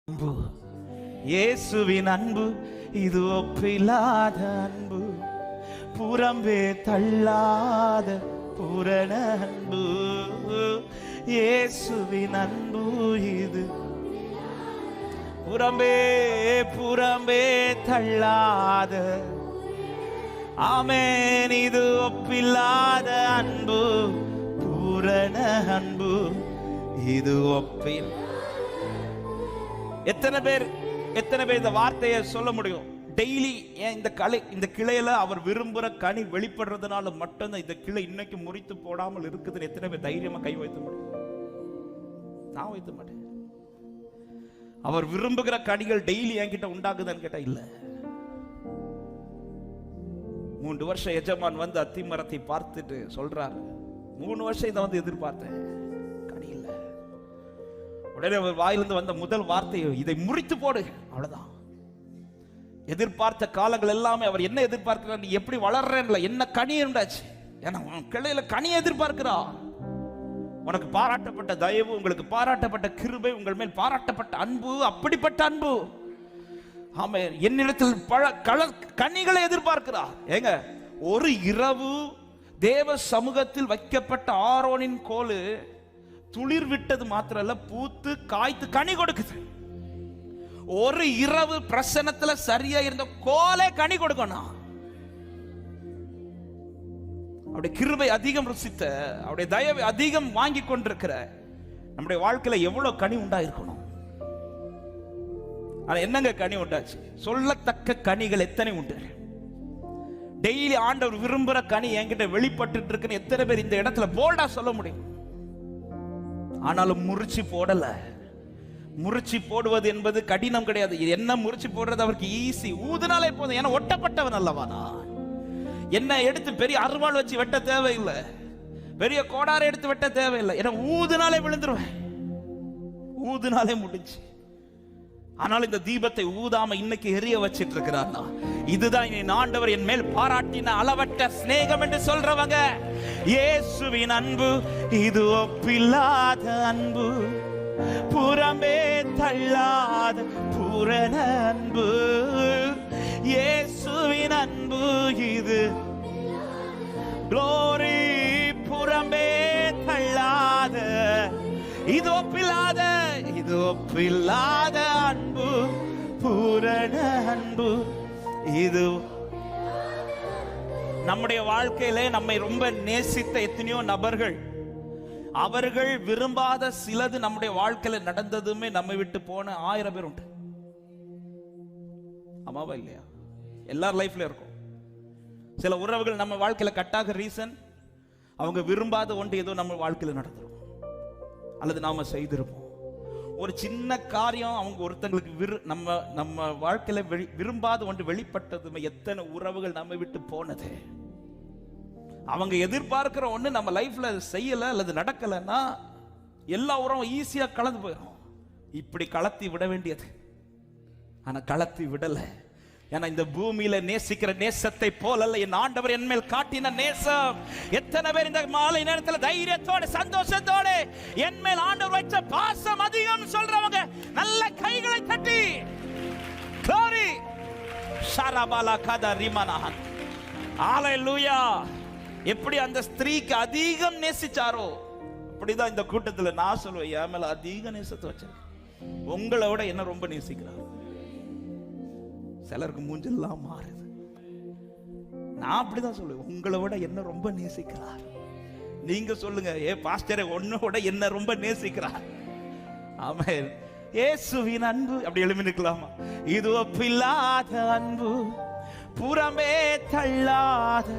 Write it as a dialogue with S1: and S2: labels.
S1: அன்பு, இயேசுவின் அன்பு இது ஒப்பில்லாத அன்பு, புறம்பே தள்ளாத பூரண அன்பு. இயேசுவின் அன்பு இது புறம்பே புறம்பே தள்ளாத, ஆமென், இது ஒப்பில்லாத அன்பு, பூரண அன்பு இது ஒப்பில். எத்தனை பேர் இந்த வார்த்தையை சொல்ல முடியும்? டெய்லி ஏன் இந்த கிளையில அவர் விரும்புற கனி வெளிப்படுறதுனால மட்டும்தான் இந்த கிளை இன்னைக்கு முறித்து போடாமல் இருக்குதுன்னு எத்தனை பேர் தைரியமா கை வைத்த முடியும்? நான் வைத்த மாட்டேன். அவர் விரும்புகிற கனிகள் டெய்லி என்கிட்ட உண்டாகுதான்னு கேட்டா இல்ல. 3 வருஷம் எஜமான் வந்து அத்தி மரத்தை பார்த்துட்டு சொல்றாரு, 3 வருஷம் இதை வந்து எதிர்பார்த்தேன், கனி இல்ல. உடனே அவர் வாயிலிருந்து வந்த முதல் வார்த்தை, இதை முறித்து போடு, அவ்வளவுதான். எதிர்பார்த்த காலங்கள் எல்லாமே அவர் என்ன எதிர்பார்க்கிறார்? நீ எப்படி வளர்றேன்ல, என்ன கனி உண்டாச்சு? ஏன்னா கிளையில கனி எதிர்பார்க்கிறா. உனக்கு பாராட்டப்பட்ட தயவு, உங்களுக்கு பாராட்டப்பட்ட கிருபை, உங்கள் மேல் பாராட்டப்பட்ட அன்பு, அப்படிப்பட்ட அன்பு. ஆமே, என்னிடத்தில் கனிகளை எதிர்பார்க்கிறார். ஏங்க, ஒரு இரவு தேவ சமூகத்தில் வைக்கப்பட்ட ஆரோனின் கோலு துளிர் விட்டது மாத்திரல்ல, பூத்து காய்த்து கனி கொடுக்குது. ஒரு இரவு பிரசன்னத்துல சரியா இருந்த கோலே கனி கொடுக்கணும். அவருடைய கிருபை அதிகம் ருசித்த, அவருடைய தயவை அதிகம் வாங்கி கொண்டிருக்கிற நம்முடைய வாழ்க்கையில எவ்வளவு கனி உண்டா இருக்கணும். ஆனா என்னங்க கனி உண்டாச்சு? சொல்லத்தக்க கனிகள் எத்தனை உண்டு? டெய்லி ஆண்டவர் விரும்புற கனி என்கிட்ட வெளிப்பட்டு இருக்குன்னு எத்தனை பேர் இந்த இடத்துல போல்டா சொல்ல முடியும்? ஆனாலும் முறிச்சு போடல. முறிச்சு போடுவது என்பது கடினம் கிடையாது. என்ன முறிச்சு போடுறது அவருக்கு ஈஸி. ஊதுனாலே போதும். ஏன்னா ஒட்டப்பட்டவன் அல்லவா நான். என்ன எடுத்து பெரிய அருவாள் வச்சு வெட்ட தேவையில்லை, பெரிய கோடாரை எடுத்து வெட்ட தேவையில்லை. ஏன்னா ஊதுனாலே விழுந்துருவேன், ஊதுனாலே முடிஞ்சு. ஆனால் இந்த தீபத்தை ஊதாம இன்னைக்கு எரிய வச்சிட்டு இருக்கிறார். இதுதான் என் ஆண்டவர் என் மேல் பாராட்டின அளவற்ற சிநேகம் என்று சொல்றவங்க. இயேசுவின் அன்பு இது ஒப்பில்லாத அன்பு, புறம்பே தள்ளாத பூரண அன்பு. இயேசுவின் அன்பு இது glory, புறம்பே தள்ளாத, இது ஒப்பில்லாத, இது ஒப்பில்லாத அன்பு, பூரண அன்பு இது. நம்முடைய வாழ்க்கையிலே நம்மை ரொம்ப நேசித்த எத்தனையோ நபர்கள், அவர்கள் விரும்பாத சிலது நம்முடைய வாழ்க்கையில நடந்ததுமே நம்மை விட்டு போன 1000 பேர் உண்டு. ஆமாவா இல்லையா? எல்லார் லைஃப்ல இருக்கும். சில உறவுகள் நம்ம வாழ்க்கையில கட்டாக ரீசன் அவங்க விரும்பாத ஒன்று ஏதோ நம்ம வாழ்க்கையில நடந்துரும், அல்லது நாம செய்திருப்போம். ஒரு சின்ன காரியம் அவங்க ஒருத்தங்களுக்கு நம்ம வாழ்க்கையில விரும்பாத ஒன்று வெளிப்பட்டதுமே எத்தனை உறவுகள் நம்மை விட்டு போனது. அவங்க எதிர்பார்க்கிற ஒண்ணு நம்ம லைஃப்ல செய்யல அல்லது நடக்கலன்னா எல்லா உறவும் ஈஸியா கலந்து போயிடும். இப்படி கலத்தி விட வேண்டியது, ஆனா கலத்தி விடல. ஏன்னா இந்த பூமியில நேசிக்கிற நேசத்தை போல அல்ல என் ஆண்டவர் என் மேல் காட்டின நேசம். எத்தனை பேர் இந்த மாலை நேரத்தில் தைரியத்தோட சந்தோஷத்தோட என் மேல் ஆண்டவர் வைத்த பாசம் அதிகம் சொல்றவங்க நல்ல கைகளை தட்டி glory ஷரபாலா கதா ரிமனஹ. ஹalleluya. எப்படி அந்த ஸ்திரீக்கு அதிகம் நேசிச்சாரோ அப்படிதான் இந்த கூட்டத்தில் நான் சொல்லுவேன், என் மேல அதிக நேசத்தை வச்சேன். உங்களை விட என்ன ரொம்ப நேசிக்கிறார். சிலருக்கு மூஞ்செல்லாம் மாறுது. நான் அப்படிதான் சொல்லுவேன், உங்களை விட என்ன ரொம்ப நேசிக்கிறார். நீங்க சொல்லுங்க, ஏ பாஸ்டரே உன்னோட என்ன ரொம்ப நேசிக்கிறார். ஆமென். இயேசுவின் அன்பு அப்படி எழுப்பி நிற்கலாமா? இது ஒப்பில்லாத அன்பு, புறமே தள்ளாத